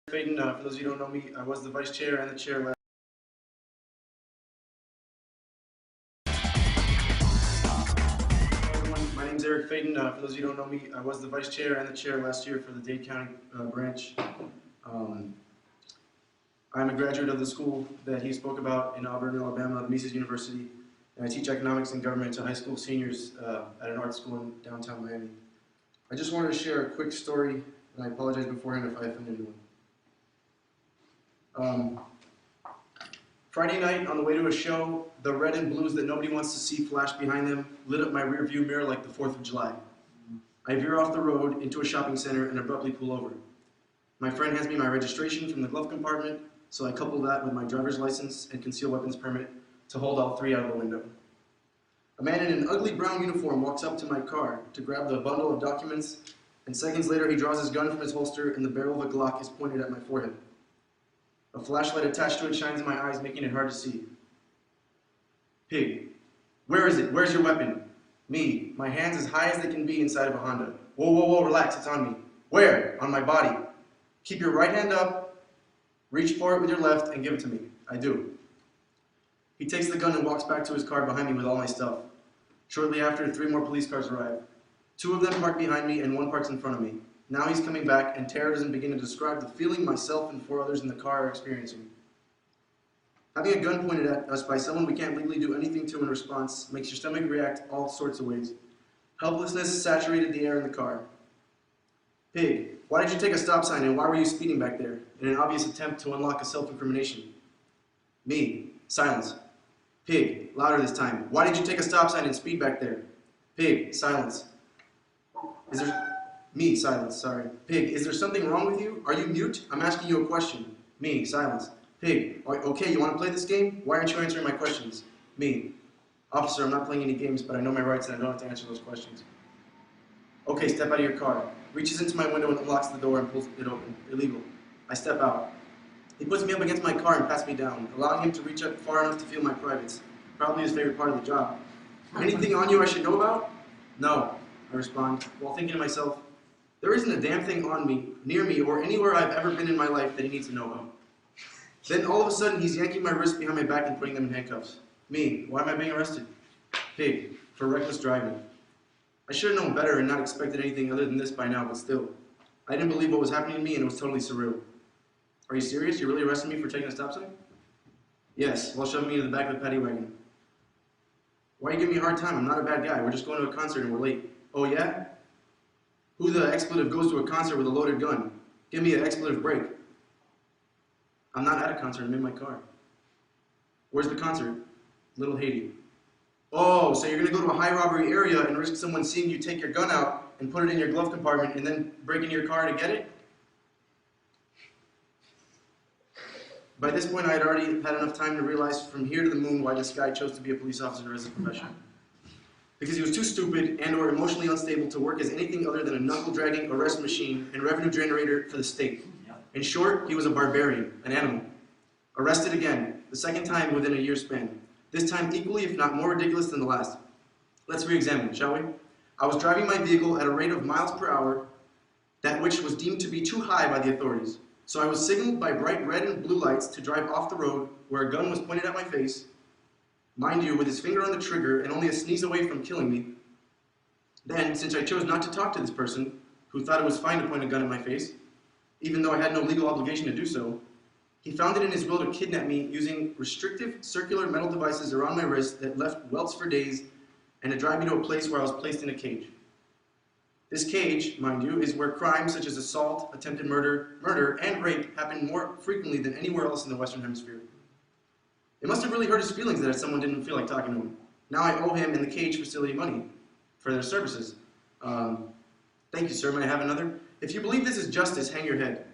Faden, for those of you who don't know me, I was the vice chair and the chair last. Hello everyone, my name is Eric Faden. For those of you who don't know me, I was the vice chair and the chair last year for the Dade County branch. I'm a graduate of the school that he spoke about in Auburn, Alabama, the Mises University, and I teach economics and government to high school seniors at an art school in downtown Miami. I just wanted to share a quick story, and I apologize beforehand if I offend anyone. Friday night, on the way to a show, the red and blues that nobody wants to see flash behind them lit up my rear view mirror like the 4th of July. I veer off the road into a shopping center and abruptly pull over. My friend hands me my registration from the glove compartment, so I couple that with my driver's license and concealed weapons permit to hold all three out of the window. A man in an ugly brown uniform walks up to my car to grab the bundle of documents, and seconds later he draws his gun from his holster and the barrel of a Glock is pointed at my forehead. A flashlight attached to it shines in my eyes, making it hard to see. Pig. Where is it? Where's your weapon? Me. My hands as high as they can be inside of a Honda. Whoa, whoa, whoa, relax, it's on me. Where? On my body. Keep your right hand up, reach for it with your left, and give it to me. I do. He takes the gun and walks back to his car behind me with all my stuff. Shortly after, 3 more police cars arrive. 2 of them park behind me and 1 parks in front of me. Now he's coming back, and terror doesn't begin to describe the feeling myself and 4 others in the car are experiencing. Having a gun pointed at us by someone we can't legally do anything to in response makes your stomach react all sorts of ways. Helplessness saturated the air in the car. Pig, why did you take a stop sign and why were you speeding back there? In an obvious attempt to unlock a self-incrimination. Me, silence. Pig, louder this time. Why did you take a stop sign and speed back there? Pig, silence. Is there... Me, silence, sorry. Pig, is there something wrong with you? Are you mute? I'm asking you a question. Me, silence. Pig, okay, you want to play this game? Why aren't you answering my questions? Me, officer, I'm not playing any games, but I know my rights and I don't have to answer those questions. Okay, step out of your car. Reaches into my window and unlocks the door and pulls it open. Illegal. I step out. He puts me up against my car and pats me down, allowing him to reach up far enough to feel my privates. Probably his favorite part of the job. Anything on you I should know about? No, I respond, while thinking to myself, there isn't a damn thing on me, near me, or anywhere I've ever been in my life that he needs to know about. Then all of a sudden, he's yanking my wrists behind my back and putting them in handcuffs. Me, why am I being arrested? Pig, for reckless driving. I should have known better and not expected anything other than this by now, but still. I didn't believe what was happening to me and it was totally surreal. Are you serious? You're really arresting me for taking a stop sign? Yes, while shoving me into the back of the paddy wagon. Why are you giving me a hard time? I'm not a bad guy. We're just going to a concert and we're late. Oh yeah? Who the expletive goes to a concert with a loaded gun? Give me an expletive break. I'm not at a concert, I'm in my car. Where's the concert? Little Haiti. Oh, so you're going to go to a high robbery area and risk someone seeing you take your gun out and put it in your glove compartment and then break into your car to get it? By this point, I had already had enough time to realize from here to the moon why this guy chose to be a police officer as a profession. Because he was too stupid and or emotionally unstable to work as anything other than a knuckle-dragging arrest machine and revenue generator for the state. In short, he was a barbarian, an animal. Arrested again, the 2nd time within a year span. This time equally, if not more ridiculous than the last. Let's re-examine, shall we? I was driving my vehicle at a rate of miles per hour, that which was deemed to be too high by the authorities. So I was signaled by bright red and blue lights to drive off the road where a gun was pointed at my face, mind you, with his finger on the trigger and only a sneeze away from killing me. Then, since I chose not to talk to this person, who thought it was fine to point a gun at my face, even though I had no legal obligation to do so, he found it in his will to kidnap me using restrictive circular metal devices around my wrist that left welts for days and to drive me to a place where I was placed in a cage. This cage, mind you, is where crimes such as assault, attempted murder, and rape happen more frequently than anywhere else in the Western Hemisphere. It must have really hurt his feelings that someone didn't feel like talking to him. Now I owe him and the cage facility money for their services. Thank you, sir. May I have another? If you believe this is justice, hang your head.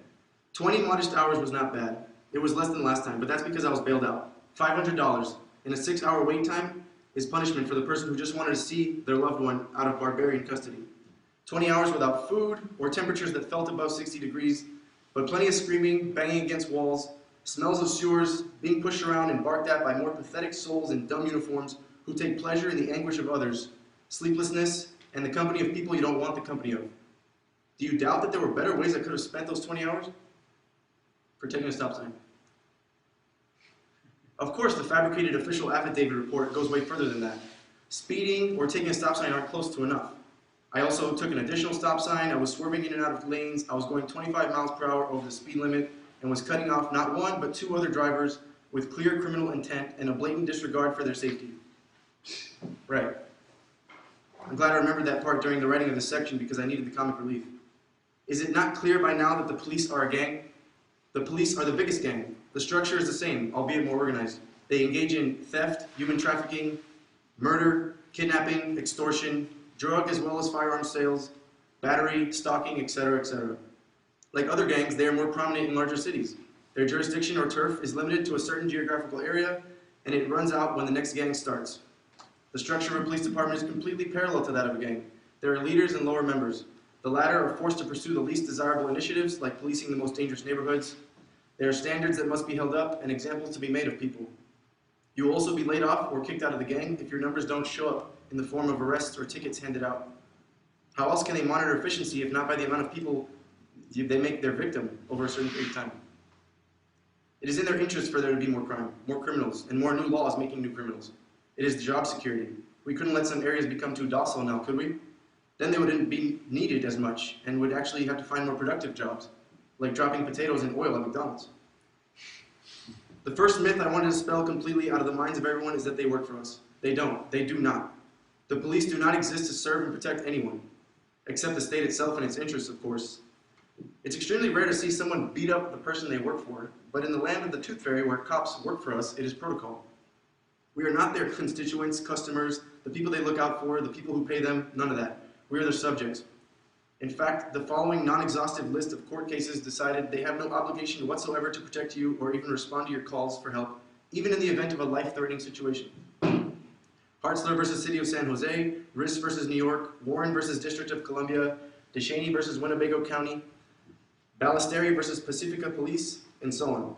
20 modest hours was not bad. It was less than last time, but that's because I was bailed out. $500 in a 6-hour wait time is punishment for the person who just wanted to see their loved one out of barbarian custody. 20 hours without food or temperatures that felt above 60 degrees, but plenty of screaming, banging against walls, smells of sewers, being pushed around and barked at by more pathetic souls in dumb uniforms who take pleasure in the anguish of others, sleeplessness, and the company of people you don't want the company of. Do you doubt that there were better ways I could have spent those 20 hours? for taking a stop sign. Of course, the fabricated official affidavit report goes way further than that. Speeding or taking a stop sign aren't close to enough. I also took an additional stop sign, I was swerving in and out of lanes, I was going 25 miles per hour over the speed limit, and was cutting off not one, but two other drivers with clear criminal intent and a blatant disregard for their safety. Right. I'm glad I remembered that part during the writing of this section because I needed the comic relief. Is it not clear by now that the police are a gang? The police are the biggest gang. The structure is the same, albeit more organized. They engage in theft, human trafficking, murder, kidnapping, extortion, drug as well as firearm sales, battery, stalking, etc., etc. Like other gangs, they are more prominent in larger cities. Their jurisdiction or turf is limited to a certain geographical area, and it runs out when the next gang starts. The structure of a police department is completely parallel to that of a gang. There are leaders and lower members. The latter are forced to pursue the least desirable initiatives, like policing the most dangerous neighborhoods. There are standards that must be held up and examples to be made of people. You will also be laid off or kicked out of the gang if your numbers don't show up in the form of arrests or tickets handed out. How else can they monitor efficiency if not by the amount of people they make their victim over a certain period of time? It is in their interest for there to be more crime, more criminals, and more new laws making new criminals. It is job security. We couldn't let some areas become too docile now, could we? Then they wouldn't be needed as much and would actually have to find more productive jobs, like dropping potatoes in oil at McDonald's. The first myth I wanted to dispel completely out of the minds of everyone is that they work for us. They don't. They do not. The police do not exist to serve and protect anyone, except the state itself and its interests, of course. It's extremely rare to see someone beat up the person they work for, but in the land of the Tooth Fairy where cops work for us, it is protocol. We are not their constituents, customers, the people they look out for, the people who pay them, none of that. We are their subjects. In fact, the following non-exhaustive list of court cases decided they have no obligation whatsoever to protect you or even respond to your calls for help, even in the event of a life-threatening situation. Hartzler versus City of San Jose, Riss versus New York, Warren versus District of Columbia, DeShaney versus Winnebago County, Ballesteri versus Pacifica Police, and so on.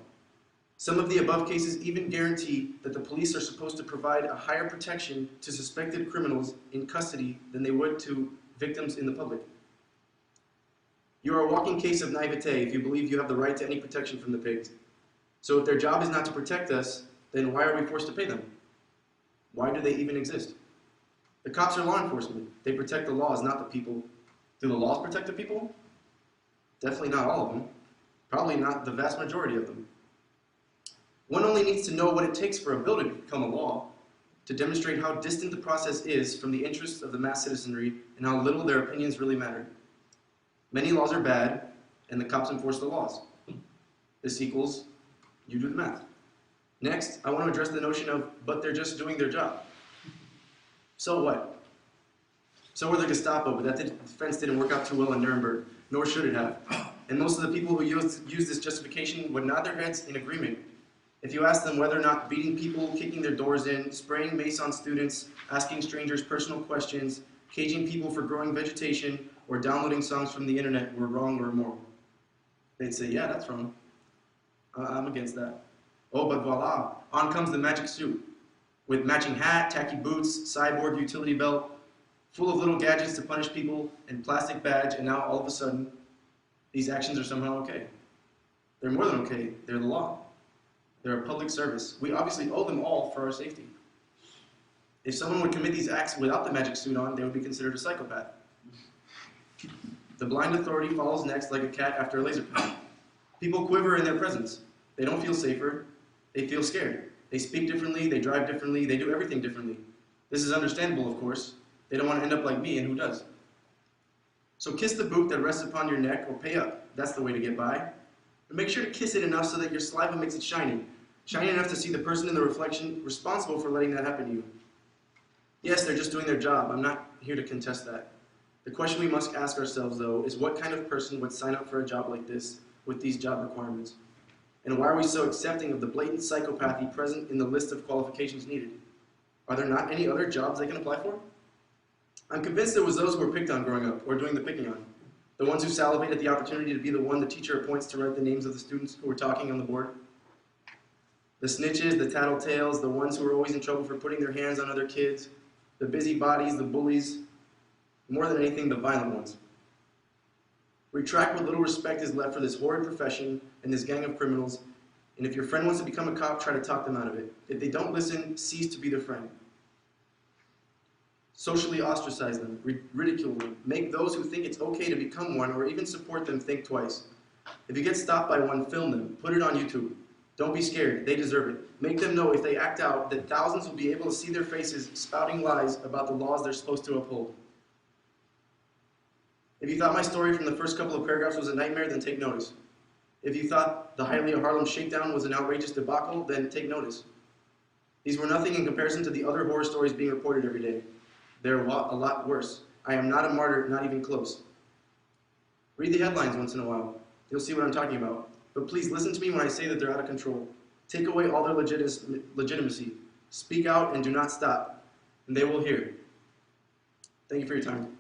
Some of the above cases even guarantee that the police are supposed to provide a higher protection to suspected criminals in custody than they would to victims in the public. You are a walking case of naivete if you believe you have the right to any protection from the pigs. So if their job is not to protect us, then why are we forced to pay them? Why do they even exist? The cops are law enforcement. They protect the laws, not the people. Do the laws protect the people? Definitely not all of them. Probably not the vast majority of them. One only needs to know what it takes for a bill to become a law, to demonstrate how distant the process is from the interests of the mass citizenry and how little their opinions really matter. Many laws are bad, and the cops enforce the laws. This equals, you do the math. Next, I want to address the notion of, but they're just doing their job. So what? So were the Gestapo, but that defense didn't work out too well in Nuremberg, nor should it have. And most of the people who use this justification would nod their heads in agreement. If you ask them whether or not beating people, kicking their doors in, spraying mace on students, asking strangers personal questions, caging people for growing vegetation, or downloading songs from the internet were wrong or immoral, they'd say, yeah, that's wrong. I'm against that. Oh, but voila, on comes the magic suit. With matching hat, tacky boots, cyborg utility belt, full of little gadgets to punish people, and plastic badge, and now all of a sudden, these actions are somehow okay. They're more than okay, they're the law. They're a public service. We obviously owe them all for our safety. If someone would commit these acts without the magic suit on, they would be considered a psychopath. The blind authority follows next like a cat after a laser pointer. People quiver in their presence. They don't feel safer. They feel scared. They speak differently. They drive differently. They do everything differently. This is understandable, of course. They don't want to end up like me, and who does? So kiss the boot that rests upon your neck or pay up. That's the way to get by. And make sure to kiss it enough so that your saliva makes it shiny. Shiny enough to see the person in the reflection responsible for letting that happen to you. Yes, they're just doing their job. I'm not here to contest that. The question we must ask ourselves, though, is what kind of person would sign up for a job like this with these job requirements? And why are we so accepting of the blatant psychopathy present in the list of qualifications needed? Are there not any other jobs they can apply for? I'm convinced it was those who were picked on growing up, or doing the picking on. The ones who salivate at the opportunity to be the one the teacher appoints to write the names of the students who were talking on the board. The snitches, the tattletales, the ones who are always in trouble for putting their hands on other kids, the busybodies, the bullies, more than anything, the violent ones. Retract what little respect is left for this horrid profession and this gang of criminals, and if your friend wants to become a cop, try to talk them out of it. If they don't listen, cease to be their friend. Socially ostracize them, ridicule them, make those who think it's okay to become one or even support them think twice. If you get stopped by one, film them, put it on YouTube. Don't be scared, they deserve it. Make them know if they act out that thousands will be able to see their faces spouting lies about the laws they're supposed to uphold. If you thought my story from the first couple of paragraphs was a nightmare, then take notice. If you thought the Hialeah Harlem shakedown was an outrageous debacle, then take notice. These were nothing in comparison to the other horror stories being reported every day. They're a lot worse. I am not a martyr, not even close. Read the headlines once in a while. You'll see what I'm talking about. But please listen to me when I say that they're out of control. Take away all their legitimacy. Speak out and do not stop, and they will hear. Thank you for your time.